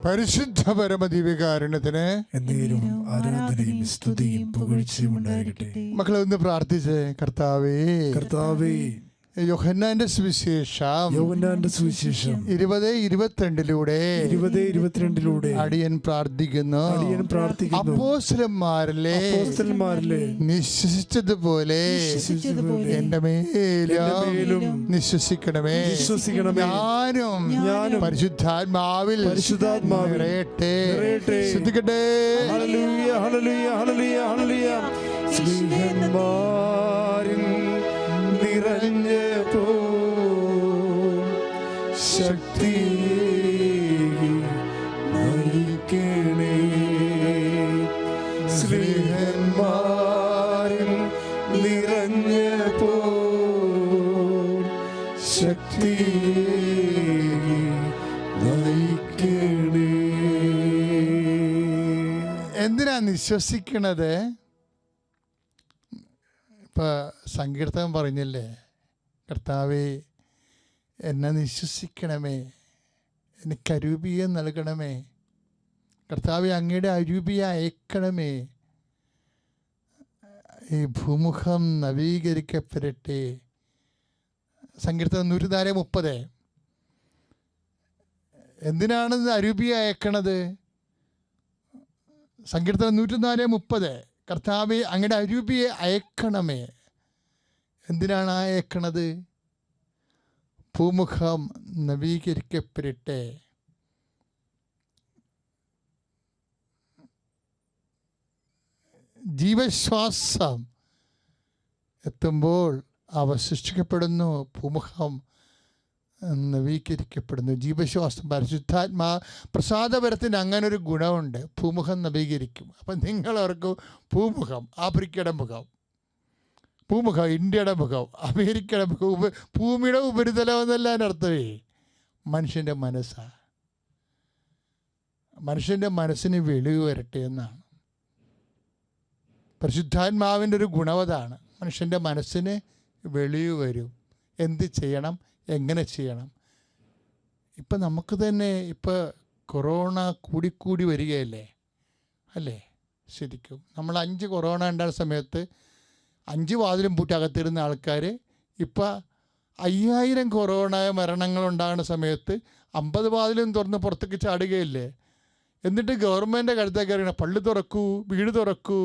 പരിശുദ്ധ പരമദിവ്യകാരുണ്യത്തിന് എന്നേരും ആരാധനയും സ്തുതിയും പുകഴ്ചയും ഉണ്ടാകട്ടെ. മക്കളെ ഒന്ന് പ്രാർത്ഥിച്ചേ. കർത്താവേ, കർത്താവേ, യോഹന്നാന്റെ സുവിശേഷം 20:22 അടിയൻ പ്രാർത്ഥിക്കുന്നു. അപ്പോസ്തലന്മാരിലെ നിശ്വസിച്ചതുപോലെ എന്റെ മേലും നിശ്വസിക്കണമേ. ഞാനും പരിശുദ്ധാത്മാവിൽ നിറയട്ടെ. ശ്രദ്ധിക്കട്ടെ. ഹല്ലേലൂയ, ഹല്ലേലൂയ, ഹല്ലേലൂയ, ഹല്ലേലൂയ. സ്നേഹന്മാരിൽ നിറഞ്ഞപ്പോ ശക്തി നൽകണേ. സ്നേഹന്മാരിൽ നിറഞ്ഞപ്പോ ശക്തി നൽകണേ. എന്തിനാ നിശ്വസിക്കണത്? ഇപ്പം സങ്കീർത്തനം പറഞ്ഞില്ലേ, കർത്താവേ എന്നെ നിശ്വസിക്കണമേ, എനിക്ക് അരൂപിയെ നൽകണമേ. കർത്താവെ അങ്ങയുടെ അരൂപിയെ അയക്കണമേ. ഈ ഭൂമുഖം നവീകരിക്കപ്പെടട്ടെ. സങ്കീർത്തനം 130. എന്തിനാണ് അരൂപിയെ അയക്കണത്? സങ്കീർത്തനം 130. കർത്താവെ അങ്ങയുടെ അരൂപിയെ അയക്കണമേ. എന്തിനാണ് അയക്കണത്? ഭൂമുഖം നവീകരിക്കപ്പെടട്ടെ. ജീവശ്വാസം എത്തുമ്പോൾ അവശിഷിക്കപ്പെടുന്നു. ഭൂമുഖം നവീകരിക്കപ്പെടുന്നു. ജീവശ്വാസം, പരിശുദ്ധാത്മാ പ്രസാദപരത്തിന് അങ്ങനൊരു ഗുണമുണ്ട്. ഭൂമുഖം നവീകരിക്കും. അപ്പം നിങ്ങളവർക്ക് ഭൂമുഖം, ആഫ്രിക്കയുടെ മുഖം, ഭൂമുഖം ഇന്ത്യയുടെ മുഖം, അമേരിക്കയുടെ മുഖം, ഭൂമിയുടെ ഉപരിതലം എന്നല്ല അർത്ഥമേ. മനുഷ്യൻ്റെ മനസ്സാണ്. മനുഷ്യൻ്റെ മനസ്സിന് വെളിവ് വരട്ടെ എന്നാണ്. പരിശുദ്ധാത്മാവിൻ്റെ ഒരു ഗുണവതാണ്. മനുഷ്യൻ്റെ മനസ്സിന് വെളിവ് വരും. എന്ത് ചെയ്യണം, എങ്ങനെ ചെയ്യണം. ഇപ്പം നമുക്ക് തന്നെ ഇപ്പോൾ കൊറോണ കൂടിക്കൂടി വരികയല്ലേ, അല്ലേ? ശരിക്കും നമ്മൾ 5 കൊറോണ ഉണ്ടായ സമയത്ത് 5 വാതിലും പൂട്ടി അകത്തിരുന്ന ആൾക്കാർ ഇപ്പം 5000 കൊറോണ മരണങ്ങളുണ്ടാകുന്ന സമയത്ത് 50 വാതിലും തുറന്ന് പുറത്തേക്ക് ചാടുകയല്ലേ. എന്നിട്ട് ഗവൺമെൻറ് കഴുത്തേക്ക് അറിയണം, പള്ളി തുറക്കൂ, വീട് തുറക്കൂ,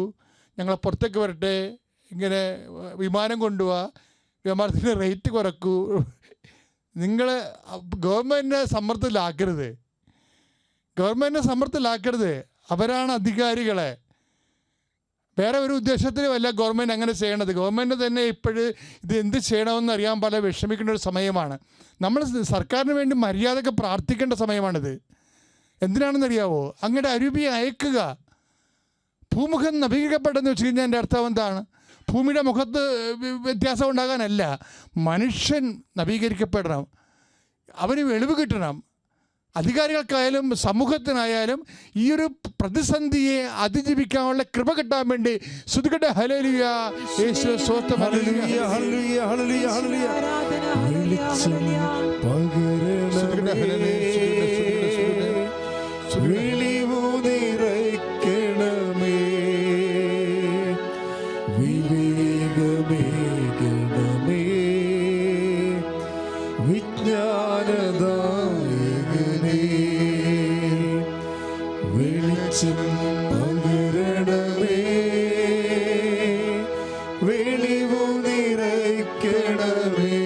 ഞങ്ങളെ പുറത്തേക്ക് വരട്ടെ, ഇങ്ങനെ വിമാനം കൊണ്ടുപോവാ, വിമാനത്തിൻ്റെ റേറ്റ് കുറക്കൂ. നിങ്ങൾ ഗവൺമെൻറ്റിനെ സമ്മർദ്ദത്തിലാക്കരുത്. ഗവൺമെൻറ്റിനെ സമ്മർദ്ദത്തിലാക്കരുത്. അവരാണ് അധികാരികളെ. വേറെ ഒരു ഉദ്ദേശത്തിലുമല്ല ഗവൺമെൻറ് അങ്ങനെ ചെയ്യണത്. ഗവൺമെൻറ് തന്നെ ഇപ്പോഴ് ഇത് എന്ത് ചെയ്യണമെന്ന് അറിയാൻ പല വിഷമിക്കേണ്ട ഒരു സമയമാണ്. നമ്മൾ സർക്കാരിന് വേണ്ടി മര്യാദയ്ക്ക് പ്രാർത്ഥിക്കേണ്ട സമയമാണിത്. എന്തിനാണെന്നറിയാവോ? അങ്ങയുടെ അരൂപിയെ അയക്കുക. ഭൂമുഖം നവീകരിക്കപ്പെട്ടെന്ന് വെച്ച് കഴിഞ്ഞാൽ എൻ്റെ അർത്ഥം എന്താണ്? ഭൂമിയുടെ മുഖത്ത് വ്യത്യാസം ഉണ്ടാകാനല്ല, മനുഷ്യൻ നവീകരിക്കപ്പെടണം. അവന് വെളിവ് കിട്ടണം. അധികാരികൾക്കായാലും സമൂഹത്തിനായാലും ഈ ഒരു പ്രതിസന്ധിയെ അതിജീവിക്കാനുള്ള കൃപ കിട്ടാൻ വേണ്ടി സ്തുതിക്കട്ടെ. ഹല്ലേലൂയ, യേശുവേ സ്തോത്രം. ഹല്ലേലൂയ, ഹല്ലേലൂയ, ഹല്ലേലൂയ, ഹല്ലേലൂയ. വെളിച്ചം പകരണമേ, വെളിവു നിറയ്ക്കണമേ, വിവേകമേകണമേ, വിജ്ഞാനദായകനേ. വെളിച്ചം പകരണമേ, വെളിവു നിറയ്ക്കണമേ,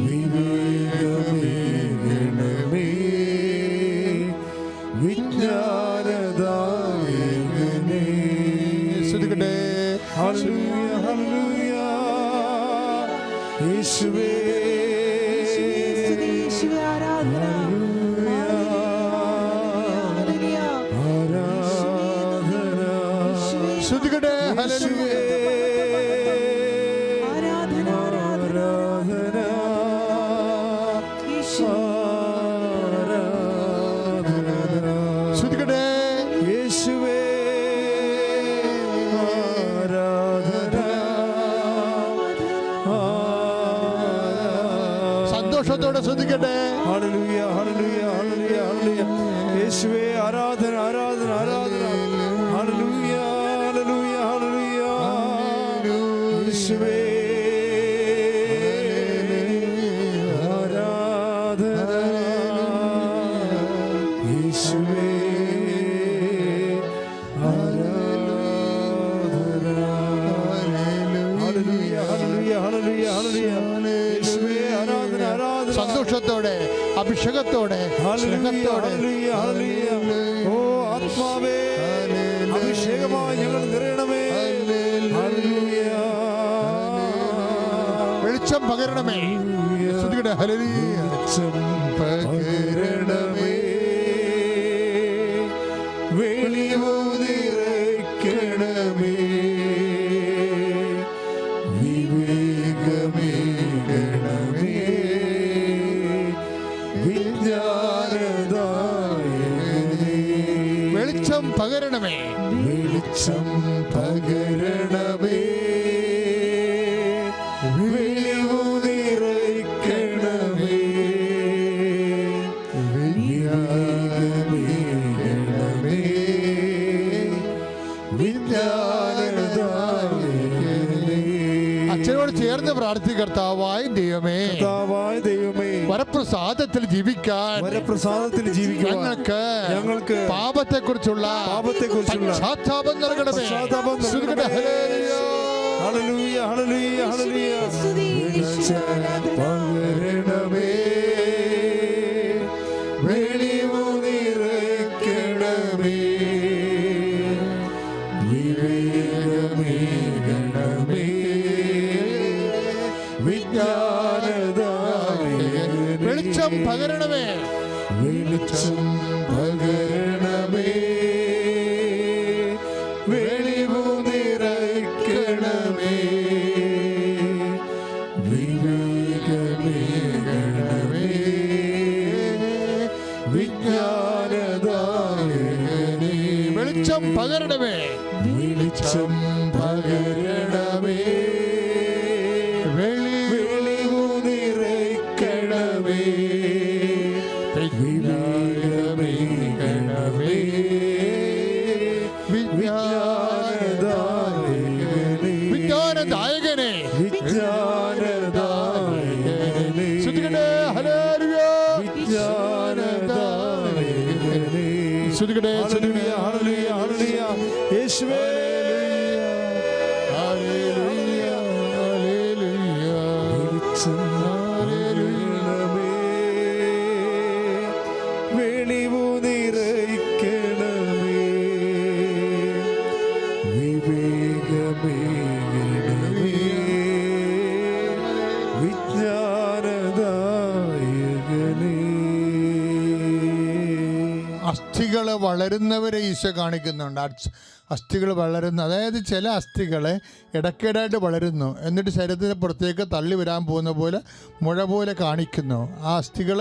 വിവേകമേകണമേ, വിജ്ഞാനദായകനേ. ശ്രദ്ധിക്കട്ടെ. ഹല്ലേലൂയ, ഹല്ലേലൂയ. യേശുവേ ശ്രദ്ധിക്കട്ടെ. ഹല്ലേലൂയ. ശ്രദ്ധിക്കട്ടെ. യേശുവേ സന്തോഷത്തോടെ ശ്രദ്ധിക്കട്ടെ. ഹല്ലേലൂയ, ഹല്ലേലൂയ, ഹല്ലേലൂയ. ഹല്ലേലൂയ. യേശുവേ ആരാധന ആരാധന ആരാധന. ഹല്ലേലൂയ ഹല്ലേലൂയ ഹല്ലേലൂയ. യേശുവേ ആരാധന. യേശുവേ സന്തോഷത്തോടെ, അഭിഷേകത്തോടെ, സ്നേഹത്തോടെ. ഓ ആത്മാവേ, അഭിഷേകമായി ഞങ്ങൾ നിറയണമേ. വെളിച്ചം പകരണമേ. ഹല്ലേലൂയ. വെളിച്ചം പകരണമേ, വെളിവു നിറയ്ക്കണമേ, വിവേകമേകണമേ, വിജ്ഞാനദായകനേ. വെളിച്ചം പകരണമേ, വെളിച്ചം പകരണമേ, വെളിവു നിറയ്ക്കണമേ, വിവേകമേകണമേ, വിജ്ഞാനദായകനേ. അച്ഛനോട് ചേർന്ന് പ്രാർത്ഥിക്കുക. കർത്താവായ ദൈവമേ, കർത്താവായ ദൈവമേ, വരപ്രസാദത്തിൽ ജീവിക്കാൻ ഞങ്ങൾക്ക് പാപത്തെക്കുറിച്ചുള്ള പശ്ചാത്താപം നൽകണമേ. ഹല്ലേലൂയ ഹല്ലേലൂയ ഹല്ലേലൂയ. വെളിച്ചം പകരണമേ, വെളിവു നിറയ്ക്കണമേ, വിവേകമേകണമേ, വിജ്ഞാനദായകനേ. വെളിച്ചം പകരണമേ, വെളിച്ചം പകരണമേ, വെളിവു നിറയ്ക്കണമേ, വിവേകമേകണമേ, വിജ്ഞാനദായകനേ. വെളിച്ചം പകരണമേ, വെളിച്ചം പകരണമേ, വെളിവു നിറയ്ക്കണമേ, വിവേകമേകണമേ, വിജ്ഞാനദായകനേ. വിജ്ഞാനദായകനെ. വിജ്ഞാനദായകനേ. ശ്രുതികടേ. ഹല്ലേലൂയ. വിജ്ഞാനദായകനേ. ശ്രുതികടേ. ഹല്ലേലൂയ ഹല്ലേലൂയ ഹല്ലേലൂയ. യേശുവേ ഹല്ലേലൂയ. ഹല്ലേലൂയ. വെളിച്ചം പകരണമേ, വെളിവു നിറയ്ക്കണമേ, വിവേകമേകണമേ, വിജ്ഞാനദായകനേ. അസ്ഥികൾ വളരുന്നവരെ ഈശോ കാണിക്കുന്നുണ്ട്. അസ്ഥികൾ വളരുന്ന, അതായത് ചില അസ്ഥികൾ ഇടയ്ക്കിടായിട്ട് വളരുന്നു, എന്നിട്ട് ശരീരത്തിന് പുറത്തേക്ക് തള്ളി വരാൻ പോകുന്ന പോലെ മുഴ പോലെ കാണിക്കുന്നു. ആ അസ്ഥികൾ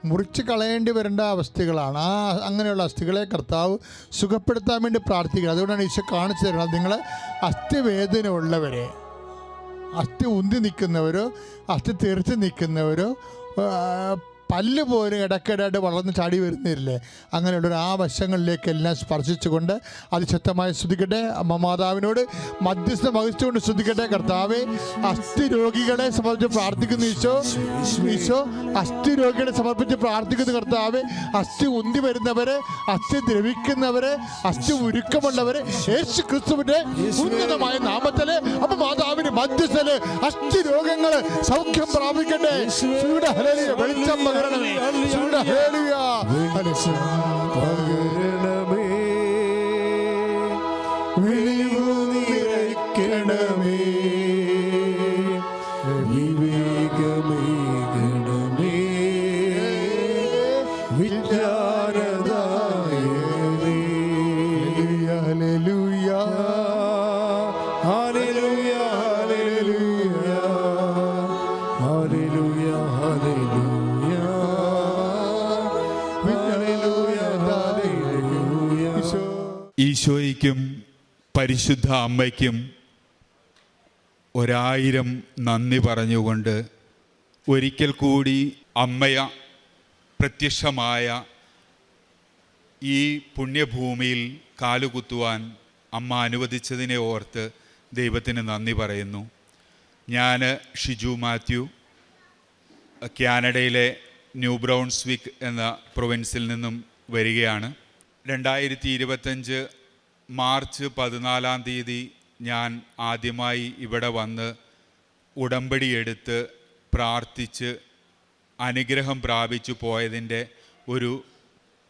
മുറിച്ച് കളയേണ്ടി വരേണ്ട അവസ്ഥകളാണ്. അങ്ങനെയുള്ള അസ്ഥികളെ കർത്താവ് സുഖപ്പെടുത്താൻ വേണ്ടി പ്രാർത്ഥിക്കുന്നത്. അതുകൊണ്ടാണ് ഈശോ കാണിച്ചു തരുന്നത്. നിങ്ങൾ അസ്ഥിവേദന ഉള്ളവരെ, അസ്ഥി ഉന്തി നിൽക്കുന്നവരോ അസ്ഥി തെറിച്ച് നിൽക്കുന്നവരോ പല്ല് പോലും ഇടയ്ക്കിടായിട്ട് വളർന്ന് ചാടി വരുന്നില്ലേ, അങ്ങനെയുള്ളൊരു ആ വശങ്ങളിലേക്കെല്ലാം സ്പർശിച്ചുകൊണ്ട് അതിശക്തമായി സ്തുതിക്കട്ടെ. അമ്മ മാതാവിനോട് മധ്യസ്ഥം വഹിച്ചുകൊണ്ട് സ്തുതിക്കട്ടെ. കർത്താവെ, അസ്ഥി രോഗികളെ സമർപ്പിച്ച് പ്രാർത്ഥിക്കുന്നു ഈശോ. ഈശോ അസ്ഥി രോഗികളെ സമർപ്പിച്ച് പ്രാർത്ഥിക്കുന്നു കർത്താവെ. അസ്ഥി ഉന്തി വരുന്നവരെ, അസ്ഥി ദ്രവിക്കുന്നവരെ, അസ്ഥി ഉരുക്കമുള്ളവരെ യേശു ക്രിസ്തുവിന്റെ ഉന്നതമായ നാമത്തില് അമ്മ മാതാവിന് മധ്യസ്ഥല് അസ്ഥി രോഗങ്ങള് സൗഖ്യം പ്രാപിക്കട്ടെ. വെളിച്ചം പകരണമേ. വെളിച്ചം പകരണമേ, വെളിവു നിറയ്ക്കണമേ, വിവേകമേകണമേ, വിജ്ഞാനദായകനേ. ഹല്ലേലൂയ. ഹല്ലേലൂയ ഹല്ലേലൂയ ഹല്ലേലൂയ ഹല്ലേലൂയ ഹല്ലേലൂയ ഹല്ലേലൂയ. ഈശോയ്ക്കും പരിശുദ്ധ അമ്മയ്ക്കും 1000 നന്ദി പറഞ്ഞുകൊണ്ട് ഒരിക്കൽ കൂടി അമ്മയ പ്രത്യക്ഷമായ ഈ പുണ്യഭൂമിയിൽ കാലുകുത്തുവാൻ അമ്മ അനുവദിച്ചതിനെ ഓർത്ത് ദൈവത്തിന് നന്ദി പറയുന്നു. ഞാൻ ഷിജു മാത്യു, കാനഡയിലെ ന്യൂ ബ്രൗൺസ്വിക്ക് എന്ന പ്രൊവിൻസിൽ നിന്നും വരികയാണ്. 2025 മാർച്ച് 14 ഞാൻ ആദ്യമായി ഇവിടെ വന്ന് ഉടമ്പടി എടുത്ത് പ്രാർത്ഥിച്ച് അനുഗ്രഹം പ്രാപിച്ചു പോയതിൻ്റെ ഒരു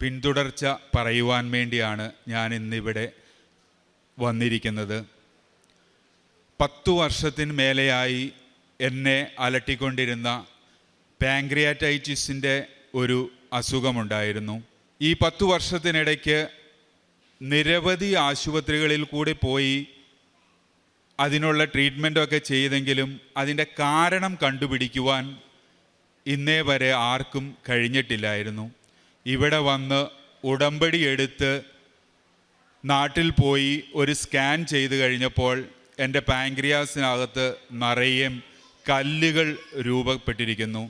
പിന്തുടർച്ച പറയുവാൻ വേണ്ടിയാണ് ഞാൻ ഇന്നിവിടെ വന്നിരിക്കുന്നത്. 10 വർഷത്തിന് മേലെയായി എന്നെ അലട്ടിക്കൊണ്ടിരുന്ന പാങ്ക്രിയാറ്റൈറ്റിസിൻ്റെ ഒരു അസുഖമുണ്ടായിരുന്നു. ഈ 10 വർഷത്തിനിടയ്ക്ക് നിരവധി ആശുപത്രികളിൽ കൂടി പോയി അതിനുള്ള ട്രീറ്റ്മെൻറ്റൊക്കെ ചെയ്തെങ്കിലും അതിൻ്റെ കാരണം കണ്ടുപിടിക്കുവാൻ ഇന്നേ വരെ ആർക്കും കഴിഞ്ഞിട്ടില്ലായിരുന്നു. ഇവിടെ വന്ന് ഉടമ്പടി എടുത്ത് നാട്ടിൽ പോയി ഒരു സ്കാൻ ചെയ്ത് കഴിഞ്ഞപ്പോൾ എൻ്റെ പാങ്ക്രിയാസിനകത്ത് നിറയെ കല്ലുകൾ രൂപപ്പെട്ടിരിക്കുന്നു.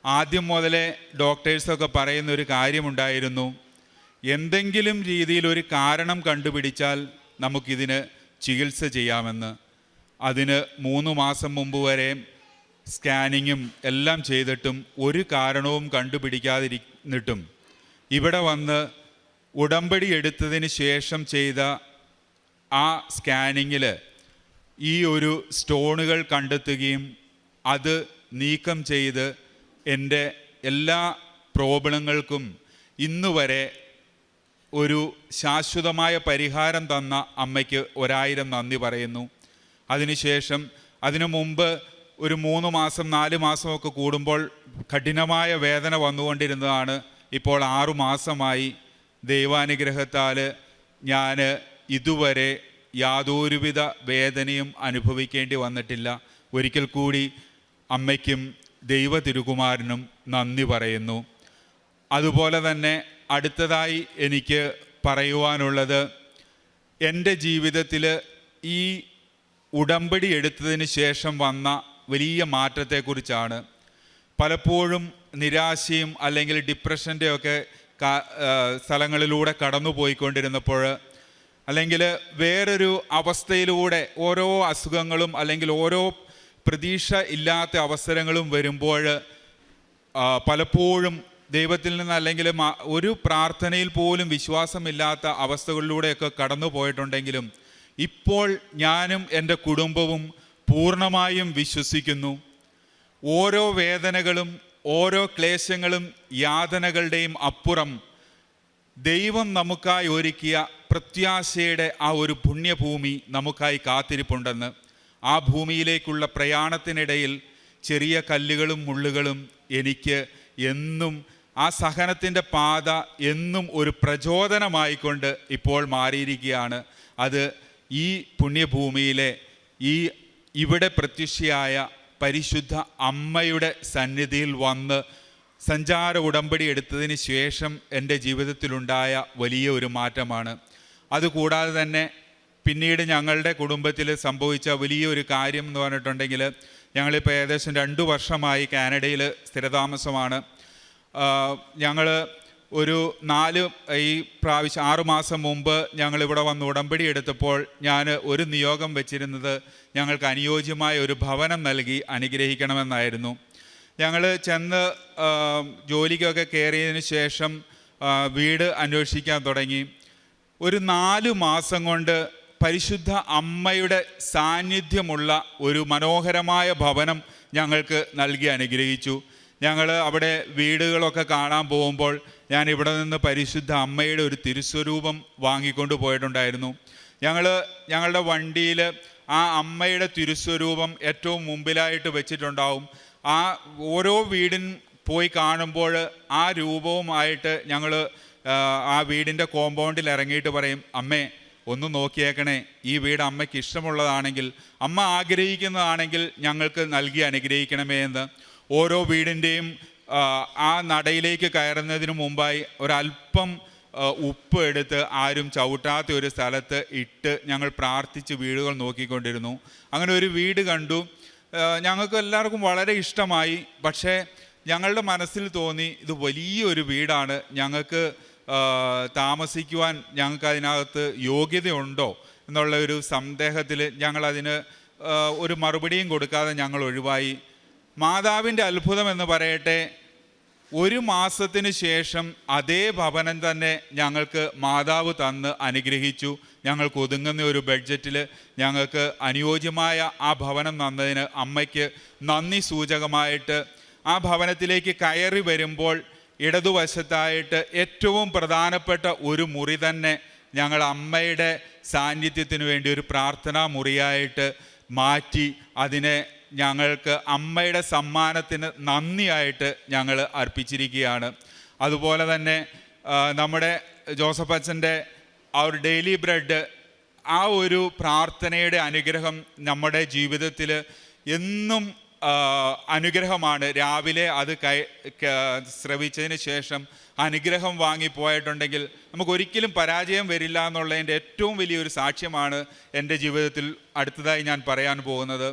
ആദ്യം മുതലേ ഡോക്ടേഴ്സൊക്കെ പറയുന്നൊരു കാര്യമുണ്ടായിരുന്നു, എന്തെങ്കിലും രീതിയിൽ ഒരു കാരണം കണ്ടുപിടിച്ചാൽ നമുക്കിതിന് ചികിത്സ ചെയ്യാമെന്ന്. അതിന് 3 മാസം മുമ്പ് വരെ സ്കാനിങ്ങും എല്ലാം ചെയ്തിട്ടും ഒരു കാരണവും കണ്ടുപിടിക്കാതിരുന്നിട്ടും ഇവിടെ വന്ന് ഉടമ്പടി എടുത്തതിന് ശേഷം ചെയ്ത ആ സ്കാനിങ്ങിൽ ഈ ഒരു സ്റ്റോണുകൾ കണ്ടെത്തുകയും അത് നീക്കം ചെയ്ത് എൻ്റെ എല്ലാ പ്രോബ്ലങ്ങൾക്കും ഇന്നുവരെ ഒരു ശാശ്വതമായ പരിഹാരം തന്ന അമ്മയ്ക്ക് 1000 നന്ദി പറയുന്നു. അതിനുശേഷം അതിനു മുമ്പ് ഒരു 3 മാസം 4 മാസമൊക്കെ കൂടുമ്പോൾ കഠിനമായ വേദന വന്നുകൊണ്ടിരുന്നതാണ്. ഇപ്പോൾ 6 മാസമായി ദൈവാനുഗ്രഹത്താൽ ഞാൻ ഇതുവരെ യാതൊരുവിധ വേദനയും അനുഭവിക്കേണ്ടി വന്നിട്ടില്ല. ഒരിക്കൽ കൂടി അമ്മയ്ക്കും ദൈവ തിരുകുമാരനും നന്ദി പറയുന്നു. അതുപോലെ തന്നെ അടുത്തതായി എനിക്ക് പറയുവാനുള്ളത്, എൻ്റെ ജീവിതത്തിൽ ഈ ഉടമ്പടി എടുത്തതിന് ശേഷം വന്ന വലിയ മാറ്റത്തെക്കുറിച്ചാണ്. പലപ്പോഴും നിരാശയും അല്ലെങ്കിൽ ഡിപ്രഷൻ്റെയൊക്കെ സ്ഥലങ്ങളിലൂടെ കടന്നു പോയിക്കൊണ്ടിരുന്നപ്പോൾ, അല്ലെങ്കിൽ വേറൊരു അവസ്ഥയിലൂടെ ഓരോ അസുഖങ്ങളും അല്ലെങ്കിൽ ഓരോ പ്രതീക്ഷ ഇല്ലാത്ത അവസരങ്ങളും വരുമ്പോൾ പലപ്പോഴും ദൈവത്തിൽ നിന്ന് അല്ലെങ്കിൽ ഒരു പ്രാർത്ഥനയിൽ പോലും വിശ്വാസമില്ലാത്ത അവസ്ഥകളിലൂടെയൊക്കെ കടന്നു പോയിട്ടുണ്ടെങ്കിലും ഇപ്പോൾ ഞാനും എൻ്റെ കുടുംബവും പൂർണ്ണമായും വിശ്വസിക്കുന്നു, ഓരോ വേദനകളും ഓരോ ക്ലേശങ്ങളും യാതനകളുടെയും അപ്പുറം ദൈവം നമുക്കായി ഒരുക്കിയ പ്രത്യാശയുടെ ആ ഒരു പുണ്യഭൂമി നമുക്കായി കാത്തിരിപ്പുണ്ടെന്ന്. ആ ഭൂമിയിലേക്കുള്ള പ്രയാണത്തിനിടയിൽ ചെറിയ കല്ലുകളും മുള്ളുകളും എനിക്ക് എന്നും ആ സഹനത്തിൻ്റെ പാത എന്നും ഒരു പ്രചോദനമായിക്കൊണ്ട് ഇപ്പോൾ മാറിയിരിക്കുകയാണ്. അത് ഈ പുണ്യഭൂമിയിലെ ഇവിടെ പ്രത്യക്ഷയായ പരിശുദ്ധ അമ്മയുടെ സന്നിധിയിൽ വന്ന് സഞ്ചാര ഉടമ്പടി എടുത്തതിന് ശേഷം എൻ്റെ ജീവിതത്തിലുണ്ടായ വലിയ ഒരു മാറ്റമാണ്. അതുകൂടാതെ തന്നെ പിന്നീട് ഞങ്ങളുടെ കുടുംബത്തിൽ സംഭവിച്ച വലിയൊരു കാര്യം എന്ന് പറഞ്ഞിട്ടുണ്ടെങ്കിൽ, ഞങ്ങളിപ്പോൾ ഏകദേശം 2 വർഷമായി കാനഡയിൽ സ്ഥിരതാമസമാണ്. ഞങ്ങൾ ഒരു 6 മാസം മുമ്പ് ഞങ്ങളിവിടെ വന്ന് ഉടമ്പടി എടുത്തപ്പോൾ ഞാൻ ഒരു നിയോഗം വെച്ചിരുന്നത് ഞങ്ങൾക്ക് അനുയോജ്യമായ ഒരു ഭവനം നൽകി അനുഗ്രഹിക്കണമെന്നായിരുന്നു. ഞങ്ങൾ ചെന്ന് ജോലിക്കൊക്കെ കയറിയതിന് ശേഷം വീട് അന്വേഷിക്കാൻ തുടങ്ങി. ഒരു 4 മാസം കൊണ്ട് പരിശുദ്ധ അമ്മയുടെ സാന്നിധ്യമുള്ള ഒരു മനോഹരമായ ഭവനം ഞങ്ങൾക്ക് നൽകി അനുഗ്രഹിച്ചു. ഞങ്ങൾ അവിടെ വീടുകളൊക്കെ കാണാൻ പോകുമ്പോൾ ഞാൻ ഇവിടെ നിന്ന് പരിശുദ്ധ അമ്മയുടെ ഒരു തിരുസ്വരൂപം വാങ്ങിക്കൊണ്ട് പോയിട്ടുണ്ടായിരുന്നു. ഞങ്ങളുടെ വണ്ടിയിൽ ആ അമ്മയുടെ തിരുസ്വരൂപം ഏറ്റവും മുമ്പിലായിട്ട് വെച്ചിട്ടുണ്ടാവും. ആ ഓരോ വീടിൻ പോയി കാണുമ്പോൾ ആ രൂപവുമായിട്ട് ഞങ്ങൾ ആ വീടിൻ്റെ കോമ്പൗണ്ടിൽ ഇറങ്ങിയിട്ട് പറയും, അമ്മേ ഒന്ന് നോക്കിയേക്കണേ, ഈ വീട് അമ്മയ്ക്ക് ഇഷ്ടമുള്ളതാണെങ്കിൽ, അമ്മ ആഗ്രഹിക്കുന്നതാണെങ്കിൽ ഞങ്ങൾക്ക് നൽകി അനുഗ്രഹിക്കണമേ എന്ന്. ഓരോ വീടിൻ്റെയും ആ നടയിലേക്ക് കയറുന്നതിന് മുമ്പായി ഒരല്പം ഉപ്പ് എടുത്ത് ആരും ചവിട്ടാത്ത ഒരു സ്ഥലത്ത് ഇട്ട് ഞങ്ങൾ പ്രാർത്ഥിച്ച് വീടുകൾ നോക്കിക്കൊണ്ടിരുന്നു. അങ്ങനെ ഒരു വീട് കണ്ടു. ഞങ്ങൾക്ക് എല്ലാവർക്കും വളരെ ഇഷ്ടമായി. പക്ഷേ ഞങ്ങളുടെ മനസ്സിൽ തോന്നി, ഇത് വലിയൊരു വീടാണ്, ഞങ്ങൾക്ക് താമസിക്കുവാൻ ഞങ്ങൾക്ക് അതിനകത്ത് യോഗ്യതയുണ്ടോ എന്നുള്ള ഒരു സന്ദേഹത്തിൽ ഞങ്ങളതിന് ഒരു മറുപടിയും കൊടുക്കാതെ ഞങ്ങൾ ഒഴിവായി. മാതാവിൻ്റെ അത്ഭുതം എന്ന് പറയട്ടെ, 1 മാസത്തിന് ശേഷം അതേ ഭവനം തന്നെ ഞങ്ങൾക്ക് മാതാവ് തന്ന് അനുഗ്രഹിച്ചു. ഞങ്ങൾക്ക് ഒതുങ്ങുന്ന ഒരു ബഡ്ജറ്റിൽ ഞങ്ങൾക്ക് അനുയോജ്യമായ ആ ഭവനം തന്നതിന് അമ്മയ്ക്ക് നന്ദി സൂചകമായിട്ട് ആ ഭവനത്തിലേക്ക് കയറി വരുമ്പോൾ ഇടതുവശത്തായിട്ട് ഏറ്റവും പ്രധാനപ്പെട്ട ഒരു മുറി തന്നെ ഞങ്ങൾ അമ്മയുടെ സാന്നിധ്യത്തിന് വേണ്ടി ഒരു പ്രാർത്ഥനാ മുറിയായിട്ട് മാറ്റി അതിനെ ഞങ്ങൾക്ക് അമ്മയുടെ സമ്മാനത്തിന് നന്ദിയായിട്ട് ഞങ്ങൾ അർപ്പിച്ചിരിക്കുകയാണ്. അതുപോലെ തന്നെ നമ്മുടെ ജോസഫ് അച്ഛൻ്റെ ആ ഒരു ഡെയിലി ബ്രെഡ്, ആ ഒരു പ്രാർത്ഥനയുടെ അനുഗ്രഹം നമ്മുടെ ജീവിതത്തിൽ എന്നും അനുഗ്രഹമാണ്. രാവിലെ അത് ശ്രവിച്ചതിന് ശേഷം അനുഗ്രഹം വാങ്ങിപ്പോയിട്ടുണ്ടെങ്കിൽ നമുക്കൊരിക്കലും പരാജയം വരില്ല എന്നുള്ളതിൻ്റെ ഏറ്റവും വലിയൊരു സാക്ഷ്യമാണ് എൻ്റെ ജീവിതത്തിൽ അടുത്തതായി ഞാൻ പറയാൻ പോകുന്നത്.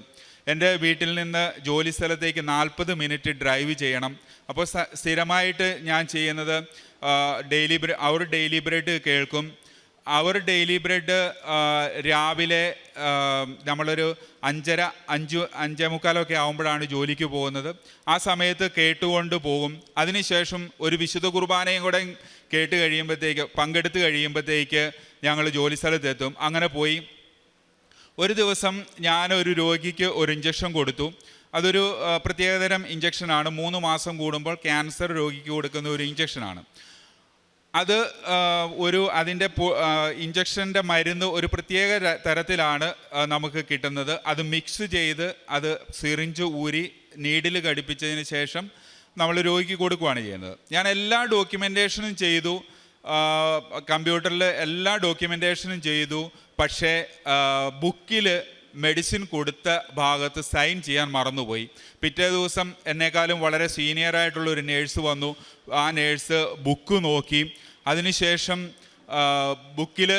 എൻ്റെ വീട്ടിൽ നിന്ന് ജോലി സ്ഥലത്തേക്ക് 40 മിനിറ്റ് ഡ്രൈവ് ചെയ്യണം. അപ്പോൾ സ്ഥിരമായിട്ട് ഞാൻ ചെയ്യുന്നത് ഡെയിലി ബ്രെഡ് കേൾക്കും. അവർ ഡെയിലി ബ്രെഡ് രാവിലെ നമ്മളൊരു 5:45 ആകുമ്പോഴാണ് ജോലിക്ക് പോകുന്നത്. ആ സമയത്ത് കേട്ടുകൊണ്ട് പോകും. അതിനുശേഷം ഒരു വിശുദ്ധ കുർബാനയും കൂടെ പങ്കെടുത്ത് കഴിയുമ്പോഴത്തേക്ക് ഞങ്ങൾ ജോലി സ്ഥലത്തെത്തും. അങ്ങനെ പോയി ഒരു ദിവസം ഞാനൊരു രോഗിക്ക് ഒരു ഇഞ്ചക്ഷൻ കൊടുത്തു. അതൊരു പ്രത്യേകതരം ഇഞ്ചക്ഷനാണ്. 3 മാസം കൂടുമ്പോൾ ക്യാൻസർ രോഗിക്ക് കൊടുക്കുന്ന ഒരു ഇഞ്ചക്ഷനാണ്. അത് അതിൻ്റെ ഇഞ്ചക്ഷൻ്റെ മരുന്ന് ഒരു പ്രത്യേക തരത്തിലാണ് നമുക്ക് കിട്ടുന്നത്. അത് മിക്സ് ചെയ്ത് അത് സിറിഞ്ച് ഊരി നീഡിൽ ഘടിപ്പിച്ചതിന് ശേഷം നമ്മൾ രോഗിക്ക് കൊടുക്കുകയാണ് ചെയ്യുന്നത്. ഞാൻ എല്ലാ ഡോക്യുമെൻറ്റേഷനും ചെയ്തു, കമ്പ്യൂട്ടറിൽ എല്ലാ ഡോക്യുമെൻറ്റേഷനും ചെയ്തു. പക്ഷേ ബുക്കിൽ മെഡിസിൻ കൊടുത്ത ഭാഗത്ത് സൈൻ ചെയ്യാൻ മറന്നുപോയി. പിറ്റേ ദിവസം എന്നെക്കാളും വളരെ സീനിയറായിട്ടുള്ള ഒരു നേഴ്സ് വന്നു. ആ നേഴ്സ് ബുക്ക് നോക്കി. അതിനുശേഷം ബുക്കിൽ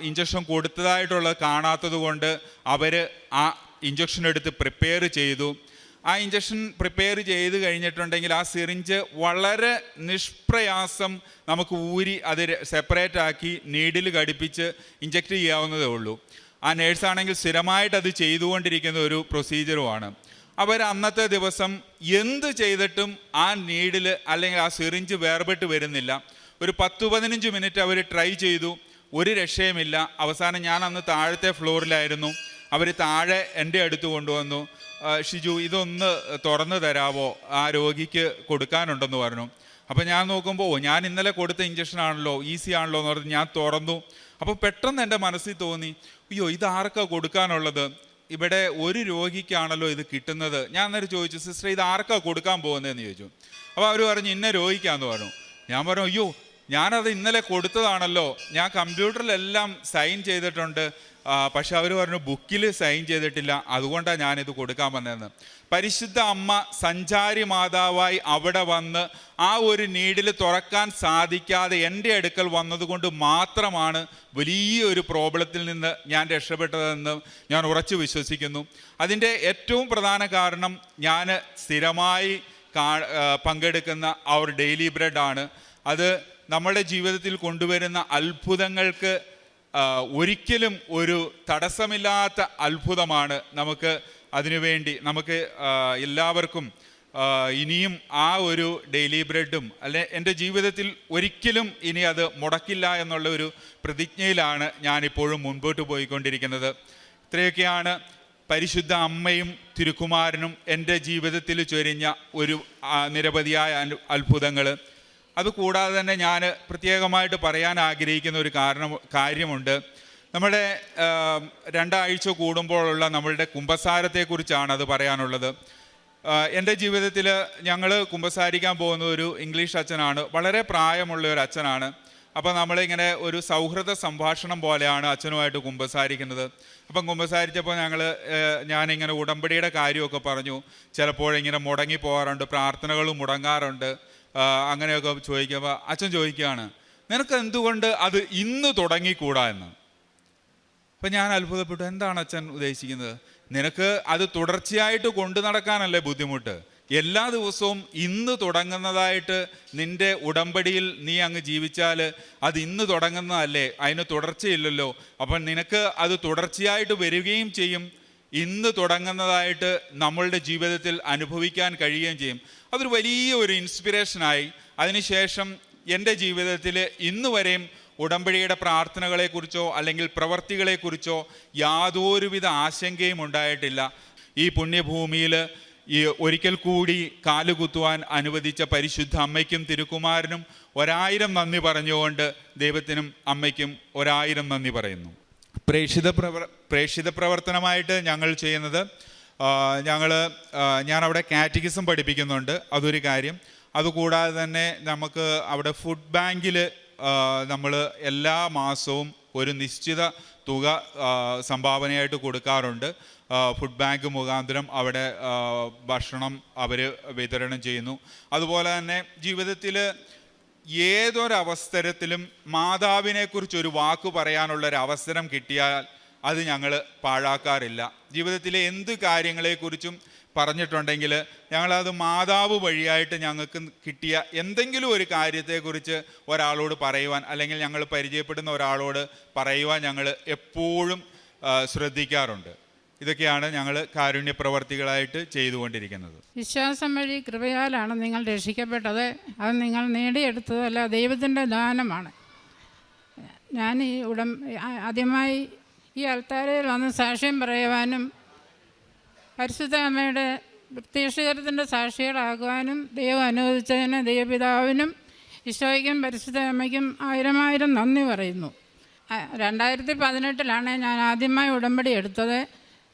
ഇഞ്ചക്ഷൻ കൊടുത്തതായിട്ടുള്ളത് കാണാത്തത് കൊണ്ട് അവർ ആ ഇഞ്ചക്ഷൻ എടുത്ത് പ്രിപ്പയർ ചെയ്തു. ആ ഇഞ്ചക്ഷൻ പ്രിപ്പയർ ചെയ്ത് കഴിഞ്ഞിട്ടുണ്ടെങ്കിൽ ആ സിറിഞ്ച് വളരെ നിഷ്പ്രയാസം നമുക്ക് ഊരി അത് സെപ്പറേറ്റ് ആക്കി നീഡിൽ ഘടിപ്പിച്ച് ഇഞ്ചക്ട് ചെയ്യാവുന്നതേ ഉള്ളൂ. ആ നേഴ്സാണെങ്കിൽ സ്ഥിരമായിട്ട് അത് ചെയ്തുകൊണ്ടിരിക്കുന്ന ഒരു പ്രൊസീജിയറുമാണ്. അവർ അന്നത്തെ ദിവസം എന്ത് ചെയ്തിട്ടും ആ നീഡിൽ അല്ലെങ്കിൽ ആ സിറിഞ്ച് വേർപെട്ട് വരുന്നില്ല. ഒരു 10-15 മിനിറ്റ് അവർ ട്രൈ ചെയ്തു, ഒരു രക്ഷയുമില്ല. അവസാനം ഞാൻ അന്ന് താഴത്തെ ഫ്ലോറിലായിരുന്നു. അവർ താഴെ എൻ്റെ അടുത്ത് കൊണ്ടുവന്നു. ഷിജു, ഇതൊന്ന് തുറന്നു തരാമോ, ആ രോഗിക്ക് കൊടുക്കാനുണ്ടെന്ന് പറഞ്ഞു. അപ്പോൾ ഞാൻ നോക്കുമ്പോൾ ഞാൻ ഇന്നലെ കൊടുത്ത ഇഞ്ചക്ഷൻ ആണല്ലോ, ഈസി ആണല്ലോ എന്ന് പറഞ്ഞ് ഞാൻ തുറന്നു. അപ്പോൾ പെട്ടെന്ന് എൻ്റെ മനസ്സിൽ തോന്നി, അയ്യോ ഇതാർക്കാണ് കൊടുക്കാനുള്ളത്? ഇവിടെ ഒരു രോഗിക്കാണല്ലോ ഇത് കിട്ടുന്നത്. ഞാൻ അന്നേരം ചോദിച്ചു, സിസ്റ്റർ ഇത് ആർക്കാണ് കൊടുക്കാൻ പോകുന്നതെന്ന് ചോദിച്ചു. അപ്പോൾ അവർ പറഞ്ഞു ഇന്ന രോഗിക്കാന്ന് പറഞ്ഞു. ഞാൻ പറഞ്ഞു, അയ്യോ ഞാനത് ഇന്നലെ കൊടുത്തതാണല്ലോ, ഞാൻ കമ്പ്യൂട്ടറിലെല്ലാം സൈൻ ചെയ്തിട്ടുണ്ട്. പക്ഷെ അവർ പറഞ്ഞു ബുക്കിൽ സൈൻ ചെയ്തിട്ടില്ല, അതുകൊണ്ടാണ് ഞാനിത് കൊടുക്കാൻ വന്നതെന്ന്. പരിശുദ്ധ അമ്മ സഞ്ചാരി മാതാവായി അവിടെ വന്ന് ആ ഒരു നീഡിൽ തുറക്കാൻ സാധിക്കാതെ എൻ്റെ അടുക്കൽ വന്നതുകൊണ്ട് മാത്രമാണ് വലിയൊരു പ്രോബ്ലത്തിൽ നിന്ന് ഞാൻ രക്ഷപ്പെട്ടതെന്ന് ഞാൻ ഉറച്ചു വിശ്വസിക്കുന്നു. അതിൻ്റെ ഏറ്റവും പ്രധാന കാരണം ഞാൻ സ്ഥിരമായി പങ്കെടുക്കുന്ന ആ ഒരു ഡെയിലി ബ്രെഡാണ്. അത് നമ്മുടെ ജീവിതത്തിൽ കൊണ്ടുവരുന്ന അത്ഭുതങ്ങൾക്ക് ഒരിക്കലും ഒരു തടസ്സമില്ലാത്ത അത്ഭുതമാണ്. നമുക്ക് അതിനുവേണ്ടി എല്ലാവർക്കും ഇനിയും ആ ഒരു ഡെയിലി ബ്രെഡും എൻ്റെ ജീവിതത്തിൽ ഒരിക്കലും ഇനി അത് മുടക്കില്ല എന്നുള്ള ഒരു പ്രതിജ്ഞയിലാണ് ഞാനിപ്പോഴും മുൻപോട്ട് പോയിക്കൊണ്ടിരിക്കുന്നത്. ഇത്രയൊക്കെയാണ് പരിശുദ്ധ അമ്മയും തിരുക്കുമാരനും എൻ്റെ ജീവിതത്തിൽ ചൊരിഞ്ഞ ഒരു നിരവധിയായ അത്ഭുതങ്ങൾ. അതുകൂടാതെ തന്നെ ഞാൻ പ്രത്യേകമായിട്ട് പറയാൻ ആഗ്രഹിക്കുന്ന ഒരു കാര്യമുണ്ട്. നമ്മുടെ 2 ആഴ്ച കൂടുമ്പോഴുള്ള നമ്മളുടെ കുമ്പസാരത്തെക്കുറിച്ചാണ് അത് പറയാനുള്ളത്. എൻ്റെ ജീവിതത്തിൽ ഞങ്ങൾ കുമ്പസാരിക്കാൻ പോകുന്ന ഒരു ഇംഗ്ലീഷ് അച്ഛനാണ്, വളരെ പ്രായമുള്ള ഒരു അച്ഛനാണ്. അപ്പോൾ നമ്മളിങ്ങനെ ഒരു സൗഹൃദ സംഭാഷണം പോലെയാണ് അച്ഛനുമായിട്ട് കുമ്പസാരിക്കുന്നത്. അപ്പം കുമ്പസാരിച്ചപ്പോൾ ഞാനിങ്ങനെ ഉടമ്പടിയുടെ കാര്യമൊക്കെ പറഞ്ഞു. ചിലപ്പോഴിങ്ങനെ മുടങ്ങി പോകാറുണ്ട്, പ്രാർത്ഥനകളും മുടങ്ങാറുണ്ട്. അങ്ങനെയൊക്കെ ചോദിക്കുമ്പോൾ അച്ഛൻ ചോദിക്കുകയാണ്, നിനക്ക് എന്തുകൊണ്ട് അത് ഇന്ന് തുടങ്ങിക്കൂടാ എന്ന്. അപ്പം ഞാൻ അത്ഭുതപ്പെട്ടു. എന്താണ് അച്ഛൻ ഉദ്ദേശിക്കുന്നത്? നിനക്ക് അത് തുടർച്ചയായിട്ട് കൊണ്ടു നടക്കാനല്ലേ ബുദ്ധിമുട്ട്? എല്ലാ ദിവസവും ഇന്ന് തുടങ്ങുന്നതായിട്ട് നിൻ്റെ ഉടമ്പടിയിൽ നീ അങ്ങ് ജീവിച്ചാൽ അത് ഇന്ന് തുടങ്ങുന്നതല്ലേ, അതിന് തുടർച്ചയില്ലല്ലോ. അപ്പം നിനക്ക് അത് തുടർച്ചയായിട്ട് വരികയും ചെയ്യും, ഇന്ന് തുടങ്ങുന്നതായിട്ട് നമ്മളുടെ ജീവിതത്തിൽ അനുഭവിക്കാൻ കഴിയുകയും ചെയ്യും. അതൊരു വലിയ ഒരു ഇൻസ്പിറേഷനായി. അതിനുശേഷം എൻ്റെ ജീവിതത്തിൽ ഇന്ന് വരെയും ഉടമ്പടിയുടെ പ്രാർത്ഥനകളെക്കുറിച്ചോ അല്ലെങ്കിൽ പ്രവർത്തികളെക്കുറിച്ചോ യാതൊരുവിധ ആശങ്കയും ഉണ്ടായിട്ടില്ല. ഈ പുണ്യഭൂമിയിൽ ഈ ഒരിക്കൽ കൂടി കാലുകുത്തുവാൻ അനുവദിച്ച പരിശുദ്ധ അമ്മയ്ക്കും തിരുക്കുമാരനും 1000 നന്ദി പറഞ്ഞുകൊണ്ട് ദൈവത്തിനും അമ്മയ്ക്കും 1000 നന്ദി പറയുന്നു. പ്രേക്ഷിത പ്രവർത്തനമായിട്ട് ഞങ്ങൾ ചെയ്യുന്നത്, ഞാനവിടെ കാറ്റഗിസം പഠിപ്പിക്കുന്നുണ്ട്, അതൊരു കാര്യം. അതുകൂടാതെ തന്നെ നമുക്ക് അവിടെ ഫുഡ് ബാങ്കിൽ നമ്മൾ എല്ലാ മാസവും ഒരു നിശ്ചിത തുക സംഭാവനയായിട്ട് കൊടുക്കാറുണ്ട്. ഫുഡ് ബാങ്ക് മുഖാന്തരം അവിടെ ഭക്ഷണം അവർ വിതരണം ചെയ്യുന്നു. അതുപോലെ തന്നെ ജീവിതത്തിൽ ഏതൊരവസരത്തിലും മാതാവിനെക്കുറിച്ചൊരു വാക്ക് പറയാനുള്ളൊരവസരം കിട്ടിയാൽ അത് ഞങ്ങൾ പാഴാക്കാറില്ല. ജീവിതത്തിലെ എന്ത് കാര്യങ്ങളെക്കുറിച്ചും പറഞ്ഞിട്ടുണ്ടെങ്കിൽ ഞങ്ങളത് മാതാവ് വഴിയായിട്ട് ഞങ്ങൾക്ക് കിട്ടിയ എന്തെങ്കിലും ഒരു കാര്യത്തെക്കുറിച്ച് ഒരാളോട് പറയുവാൻ, അല്ലെങ്കിൽ ഞങ്ങൾ പരിചയപ്പെടുന്ന ഒരാളോട് പറയുവാൻ ഞങ്ങൾ എപ്പോഴും ശ്രദ്ധിക്കാറുണ്ട്. ഇതൊക്കെയാണ് ഞങ്ങൾ കാരുണ്യ പ്രവർത്തികളായിട്ട് ചെയ്തുകൊണ്ടിരിക്കുന്നത്. വിശ്വാസം വഴി കൃപയാലാണ് നിങ്ങൾ രക്ഷിക്കപ്പെട്ടത്. അത് നിങ്ങൾ നേടിയെടുത്തതല്ല, ദൈവത്തിൻ്റെ ദാനമാണ്. ഞാൻ ആദ്യമായി ഈ അൾത്താരയിൽ വന്ന് സാക്ഷ്യം പറയുവാനും പരിശുദ്ധ അമ്മയുടെ പ്രത്യക്ഷീകരണത്തിൻ്റെ സാക്ഷികളാകുവാനും ദൈവം അനുവദിച്ചതിന് ദൈവപിതാവിനും ഈശോയ്ക്കും പരിശുദ്ധ അമ്മയ്ക്കും 1000 നന്ദി പറയുന്നു. 2018 ഞാൻ ആദ്യമായി ഉടമ്പടി എടുത്തത്.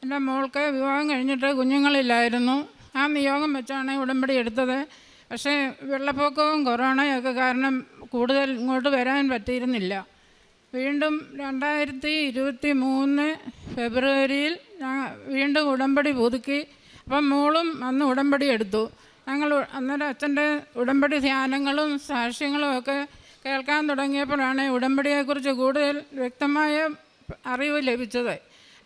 എൻ്റെ മോൾക്ക് വിവാഹം കഴിഞ്ഞിട്ട് കുഞ്ഞുങ്ങളില്ലായിരുന്നു. ആ നിയോഗം വെച്ചാണ് ഉടമ്പടി എടുത്തത്. പക്ഷേ വെള്ളപ്പൊക്കവും കൊറോണയൊക്കെ കാരണം കൂടുതൽ ഇങ്ങോട്ട് വരാൻ പറ്റിയിരുന്നില്ല. വീണ്ടും 2023 ഫെബ്രുവരിയിൽ വീണ്ടും ഉടമ്പടി പുതുക്കി. അപ്പം മോളും അന്ന് ഉടമ്പടി എടുത്തു. ഞങ്ങൾ അന്നേരം അച്ഛൻ്റെ ഉടമ്പടി ധ്യാനങ്ങളും സാക്ഷ്യങ്ങളും ഒക്കെ കേൾക്കാൻ തുടങ്ങിയപ്പോഴാണ് ഉടമ്പടിയെക്കുറിച്ച് കൂടുതൽ വ്യക്തമായ അറിവ് ലഭിച്ചത്.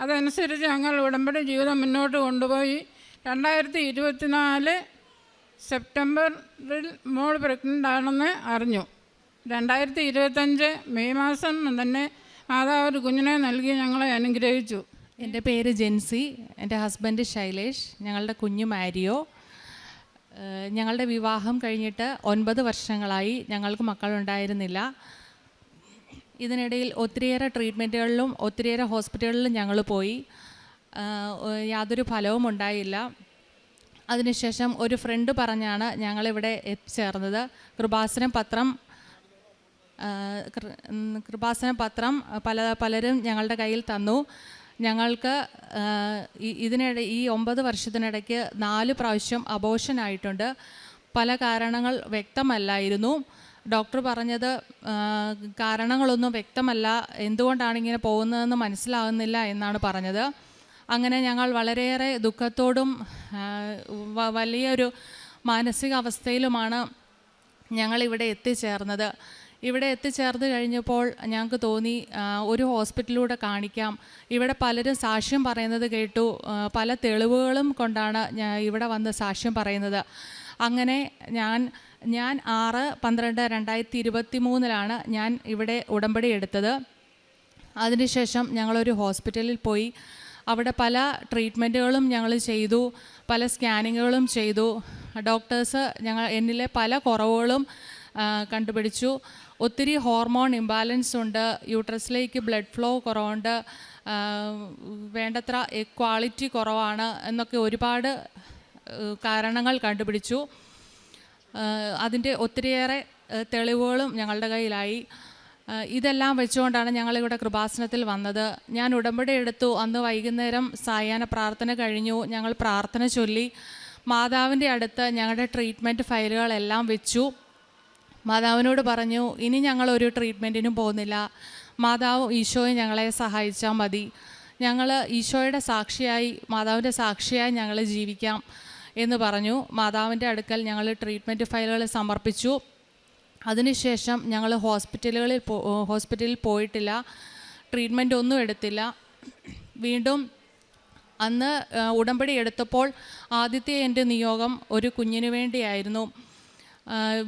അതനുസരിച്ച് ഞങ്ങൾ ഉടമ്പടി ജീവിതം മുന്നോട്ട് കൊണ്ടുപോയി. 2024 സെപ്റ്റംബറിൽ മോൾ പ്രഗ്നൻ്റ് ആണെന്ന് അറിഞ്ഞു. 2025 മെയ് മാസം തന്നെ മാതാവ് ഒരു കുഞ്ഞിനെ നൽകി ഞങ്ങളെ അനുഗ്രഹിച്ചു. എൻ്റെ പേര് ജെൻസി, എൻ്റെ ഹസ്ബൻഡ് ശൈലേഷ്, ഞങ്ങളുടെ കുഞ്ഞ് മാരിയോ. ഞങ്ങളുടെ വിവാഹം കഴിഞ്ഞിട്ട് 9 വർഷങ്ങളായി. ഞങ്ങൾക്ക് മക്കളുണ്ടായിരുന്നില്ല. ഇതിനിടയിൽ ഒത്തിരിയേറെ ട്രീറ്റ്മെൻറ്റുകളിലും ഒത്തിരിയേറെ ഹോസ്പിറ്റലുകളിലും ഞങ്ങൾ പോയി. യാതൊരു ഫലവും ഉണ്ടായില്ല. അതിനുശേഷം ഒരു ഫ്രണ്ട് പറഞ്ഞാണ് ഞങ്ങളിവിടെ എത്തിച്ചേർന്നത്. കൃപാസനം പത്രം പലരും ഞങ്ങളുടെ കയ്യിൽ തന്നു. ഞങ്ങൾക്ക് ഈ 9 വർഷത്തിനിടയ്ക്ക് 4 പ്രാവശ്യം അബോർഷനായിട്ടുണ്ട്. പല കാരണങ്ങൾ വ്യക്തമല്ലായിരുന്നു. ഡോക്ടർ പറഞ്ഞത് കാരണങ്ങളൊന്നും വ്യക്തമല്ല, എന്തുകൊണ്ടാണ് ഇങ്ങനെ പോകുന്നതെന്ന് മനസ്സിലാകുന്നില്ല എന്നാണ് പറഞ്ഞത്. അങ്ങനെ ഞങ്ങൾ വളരെയേറെ ദുഃഖത്തോടും വലിയൊരു മാനസികാവസ്ഥയിലുമാണ് ഞങ്ങളിവിടെ എത്തിച്ചേർന്നത്. ഇവിടെ എത്തിച്ചേർന്ന് കഴിഞ്ഞപ്പോൾ ഞങ്ങൾക്ക് തോന്നി ഒരു ഹോസ്പിറ്റലിലൂടെ കാണിക്കാം. ഇവിടെ പലരും സാക്ഷ്യം പറയുന്നത് കേട്ടു. പല തെളിവുകളും കൊണ്ടാണ് ഇവിടെ വന്ന് സാക്ഷ്യം പറയുന്നത്. അങ്ങനെ ഞാൻ 6/12/2023 ഞാൻ ഇവിടെ ഉടമ്പടി എടുത്തത്. അതിനുശേഷം ഞങ്ങളൊരു ഹോസ്പിറ്റലിൽ പോയി. അവിടെ പല ട്രീറ്റ്മെൻറ്റുകളും ഞങ്ങൾ ചെയ്തു, പല സ്കാനിങ്ങുകളും ചെയ്തു. ഡോക്ടേഴ്സ് എന്നിലെ പല കുറവുകളും കണ്ടുപിടിച്ചു. ഒത്തിരി ഹോർമോൺ ഇംബാലൻസ് ഉണ്ട്, യൂട്രസിലേക്ക് ബ്ലഡ് ഫ്ലോ കുറവുണ്ട്, വേണ്ടത്ര ക്വാളിറ്റി കുറവാണ് എന്നൊക്കെ ഒരുപാട് കാരണങ്ങൾ കണ്ടുപിടിച്ചു. അതിൻ്റെ ഒത്തിരിയേറെ തെളിവുകളും ഞങ്ങളുടെ കയ്യിലായി. ഇതെല്ലാം വെച്ചുകൊണ്ടാണ് ഞങ്ങളിവിടെ കൃപാസനത്തിൽ വന്നത്. ഞാൻ ഉടമ്പടി എടുത്തു. അന്ന് വൈകുന്നേരം സായാഹ്ന പ്രാർത്ഥന കഴിഞ്ഞു. ഞങ്ങൾ പ്രാർത്ഥന ചൊല്ലി മാതാവിൻ്റെ അടുത്ത് ഞങ്ങളുടെ ട്രീറ്റ്മെൻറ്റ് ഫയലുകളെല്ലാം വെച്ചു. മാതാവിനോട് പറഞ്ഞു, ഇനി ഞങ്ങളൊരു ട്രീറ്റ്മെൻറ്റിനും പോകുന്നില്ല, മാതാവ് ഈശോയെ ഞങ്ങളെ സഹായിച്ചാൽ മതി. ഞങ്ങൾ ഈശോയുടെ സാക്ഷിയായി, മാതാവിൻ്റെ സാക്ഷിയായി ഞങ്ങൾ ജീവിക്കാം എന്ന് പറഞ്ഞു. മാതാവിൻ്റെ അടുക്കൽ ഞങ്ങൾ ട്രീറ്റ്മെൻറ്റ് ഫയലുകൾ സമർപ്പിച്ചു. അതിനുശേഷം ഞങ്ങൾ ഹോസ്പിറ്റലിൽ പോയിട്ടില്ല, ട്രീറ്റ്മെൻ്റ് ഒന്നും എടുത്തില്ല. വീണ്ടും അന്ന് ഉടമ്പടി എടുത്തപ്പോൾ ആദ്യത്തെ എൻ്റെ നിയോഗം ഒരു കുഞ്ഞിന് വേണ്ടിയായിരുന്നു.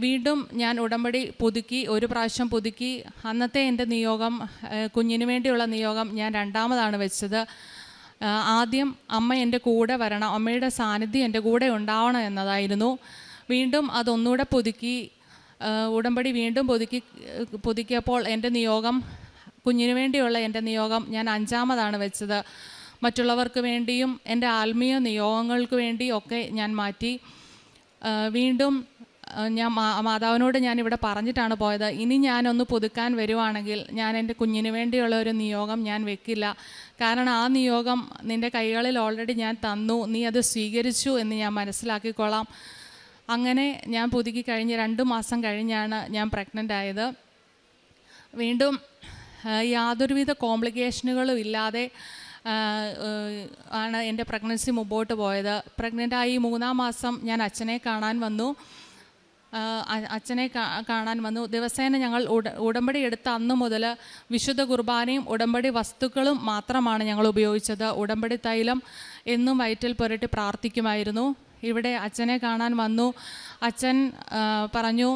വീണ്ടും ഞാൻ ഉടമ്പടി പുതുക്കി, ഒരു പ്രാവശ്യം പുതുക്കി. അന്നത്തെ എൻ്റെ നിയോഗം, കുഞ്ഞിന് വേണ്ടിയുള്ള നിയോഗം, ഞാൻ രണ്ടാമതാണ് വെച്ചത്. ആദ്യം അമ്മ എൻ്റെ കൂടെ വരണം, അമ്മയുടെ സാന്നിധ്യം എൻ്റെ കൂടെ ഉണ്ടാവണം എന്നതായിരുന്നു. വീണ്ടും അതൊന്നുകൂടെ പുതുക്കി, ഉടമ്പടി വീണ്ടും പുതുക്കിയപ്പോൾ എൻ്റെ നിയോഗം, കുഞ്ഞിന് വേണ്ടിയുള്ള എൻ്റെ നിയോഗം ഞാൻ അഞ്ചാമതാണ് വെച്ചത്. മറ്റുള്ളവർക്ക് വേണ്ടിയും എൻ്റെ ആത്മീയ നിയോഗങ്ങൾക്ക് വേണ്ടിയും ഒക്കെ ഞാൻ മാറ്റി. വീണ്ടും ഞാൻ മാതാവിനോട് ഞാനിവിടെ പറഞ്ഞിട്ടാണ് പോയത്, ഇനി ഞാനൊന്ന് പുതുക്കാൻ വരുവാണെങ്കിൽ ഞാൻ എൻ്റെ കുഞ്ഞിന് വേണ്ടിയുള്ള ഒരു നിയോഗം ഞാൻ വെക്കില്ല. കാരണം ആ നിയോഗം നിൻ്റെ കൈകളിൽ ഓൾറെഡി ഞാൻ തന്നു, നീ അത് സ്വീകരിച്ചു എന്ന് ഞാൻ മനസ്സിലാക്കിക്കൊള്ളാം. അങ്ങനെ ഞാൻ പുതുക്കി കഴിഞ്ഞ് 2 മാസം കഴിഞ്ഞാണ് ഞാൻ പ്രഗ്നൻ്റ് ആയത്. വീണ്ടും യാതൊരുവിധ കോംപ്ലിക്കേഷനുകളും ഇല്ലാതെ ആണ് എൻ്റെ പ്രഗ്നൻസി മുമ്പോട്ട് പോയത്. പ്രഗ്നൻ്റായി 3-ാം മാസം ഞാൻ അച്ഛനെ കാണാൻ വന്നു. ദിവസേന ഞങ്ങൾ ഉടമ്പടി എടുത്ത അന്ന് മുതൽ വിശുദ്ധ കുർബാനയും ഉടമ്പടി വസ്തുക്കളും മാത്രമാണ് ഞങ്ങൾ ഉപയോഗിച്ചത്. ഉടമ്പടി തൈലം എന്നും വയറ്റിൽ പുരട്ടി പ്രാർത്ഥിക്കുമായിരുന്നു. ഇവിടെ അച്ഛനെ കാണാൻ വന്നു. അച്ഛൻ പറഞ്ഞു,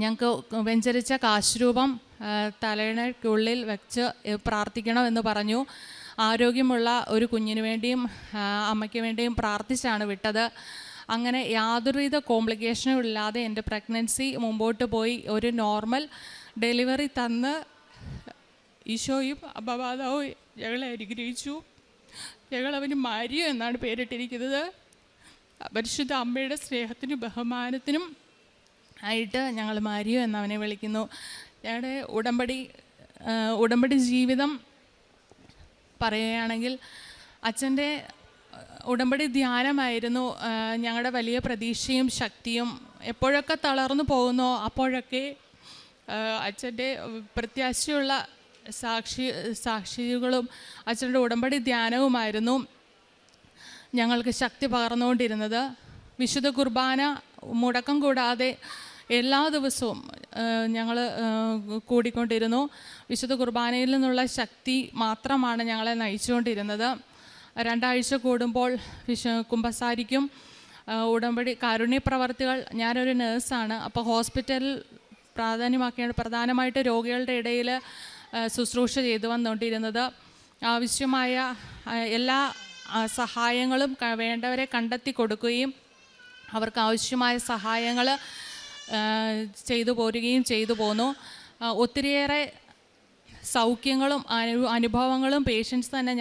ഞങ്ങൾക്ക് വെഞ്ചരിച്ച കാശുരൂപം തലയിണയ്ക്കുള്ളിൽ വെച്ച് പ്രാർത്ഥിക്കണമെന്ന് പറഞ്ഞു. ആരോഗ്യമുള്ള ഒരു കുഞ്ഞിന് വേണ്ടിയും അമ്മയ്ക്ക് വേണ്ടിയും പ്രാർത്ഥിച്ചാണ് വിട്ടത്. അങ്ങനെ യാതൊരുവിധ കോംപ്ലിക്കേഷനും ഇല്ലാതെ എൻ്റെ പ്രഗ്നൻസി മുമ്പോട്ട് പോയി. ഒരു നോർമൽ ഡെലിവറി തന്ന് ഈശോയും അമ്മമാതാവും ഞങ്ങളെ അനുഗ്രഹിച്ചു. ഞങ്ങളവന് മാരിയോ എന്നാണ് പേരിട്ടിരിക്കുന്നത്. പരിശുദ്ധ അമ്മയുടെ സ്നേഹത്തിനും ബഹുമാനത്തിനും ആയിട്ട് ഞങ്ങൾ മാരിയോ എന്നവനെ വിളിക്കുന്നു. ഞങ്ങളുടെ ഉടമ്പടി ജീവിതം പറയുകയാണെങ്കിൽ അച്ഛൻ്റെ ഉടമ്പടി ധ്യാനമായിരുന്നു ഞങ്ങളുടെ വലിയ പ്രതീക്ഷയും ശക്തിയും. എപ്പോഴൊക്കെ തളർന്നു പോകുന്നോ അപ്പോഴൊക്കെ അച്ഛൻ്റെ പ്രത്യാശയുള്ള സാക്ഷികളും അച്ഛൻ്റെ ഉടമ്പടി ധ്യാനവുമായിരുന്നു ഞങ്ങൾക്ക് ശക്തി പകർന്നുകൊണ്ടിരുന്നത്. വിശുദ്ധ കുർബാന മുടക്കം കൂടാതെ എല്ലാ ദിവസവും ഞങ്ങൾ കൂടിക്കൊണ്ടിരുന്നു. വിശുദ്ധ കുർബാനയിൽ നിന്നുള്ള ശക്തി മാത്രമാണ് ഞങ്ങളെ നയിച്ചുകൊണ്ടിരുന്നത്. 2 ആഴ്ച കൂടുമ്പോൾ കുമ്പസാരിക്കും. ഉടമ്പടി കാരുണ്യ പ്രവർത്തികൾ, ഞാനൊരു നേഴ്സാണ്, അപ്പോൾ ഹോസ്പിറ്റലിൽ പ്രധാനമായിട്ട് രോഗികളുടെ ഇടയിൽ ശുശ്രൂഷ ചെയ്തു വന്നുകൊണ്ടിരുന്നത്. ആവശ്യമായ എല്ലാ സഹായങ്ങളും വേണ്ടവരെ കണ്ടെത്തി കൊടുക്കുകയും അവർക്ക് ആവശ്യമായ സഹായങ്ങൾ ചെയ്തു പോരുകയും ചെയ്തു പോന്നു. ഒത്തിരിയേറെ സൗഖ്യങ്ങളും അനുഭവങ്ങളും പേഷ്യൻസ് തന്നെ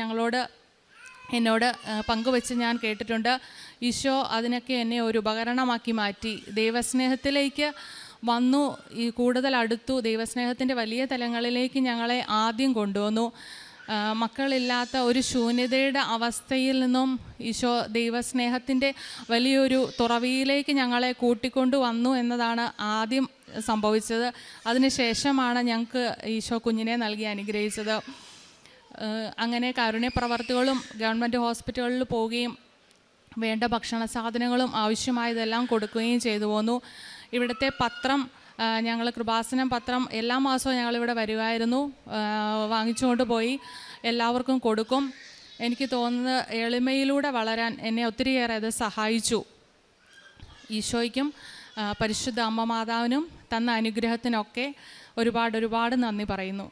എന്നോട് പങ്കുവെച്ച് ഞാൻ കേട്ടിട്ടുണ്ട്. ഈശോ അതിനൊക്കെ എന്നെ ഒരു ഉപകരണമാക്കി മാറ്റി. ദൈവസ്നേഹത്തിലേക്ക് വന്നു, ഈ കൂടുതൽ അടുത്തു. ദൈവസ്നേഹത്തിൻ്റെ വലിയ തലങ്ങളിലേക്ക് ഞങ്ങളെ ആദ്യം കൊണ്ടുവന്നു. മക്കളില്ലാത്ത ഒരു ശൂന്യതയുടെ അവസ്ഥയിൽ നിന്നും ഈശോ ദൈവസ്നേഹത്തിൻ്റെ വലിയൊരു തുറവിയിലേക്ക് ഞങ്ങളെ കൂട്ടിക്കൊണ്ടു വന്നു എന്നതാണ് ആദ്യം സംഭവിച്ചത്. അതിനുശേഷമാണ് ഞങ്ങൾക്ക് ഈശോ കുഞ്ഞിനെ നൽകി അനുഗ്രഹിച്ചത്. അങ്ങനെ കാരുണ്യ പ്രവർത്തികളും ഗവൺമെൻറ് ഹോസ്പിറ്റലുകളിൽ പോവുകയും വേണ്ട ഭക്ഷണ സാധനങ്ങളും ആവശ്യമായതെല്ലാം കൊടുക്കുകയും ചെയ്തു പോന്നു. ഇവിടുത്തെ പത്രം, ഞങ്ങൾ കൃപാസനം പത്രം എല്ലാ മാസവും ഞങ്ങളിവിടെ വരുമായിരുന്നു, വാങ്ങിച്ചുകൊണ്ട് പോയി എല്ലാവർക്കും കൊടുക്കും. എനിക്ക് തോന്നുന്നത് എളിമയിലൂടെ വളരാൻ എന്നെ ഒത്തിരിയേറെ അത് സഹായിച്ചു. ഈശോയ്ക്കും പരിശുദ്ധ അമ്മ മാതാവിനും തന്ന അനുഗ്രഹത്തിനൊക്കെ ഒരുപാട് നന്ദി പറയുന്നു.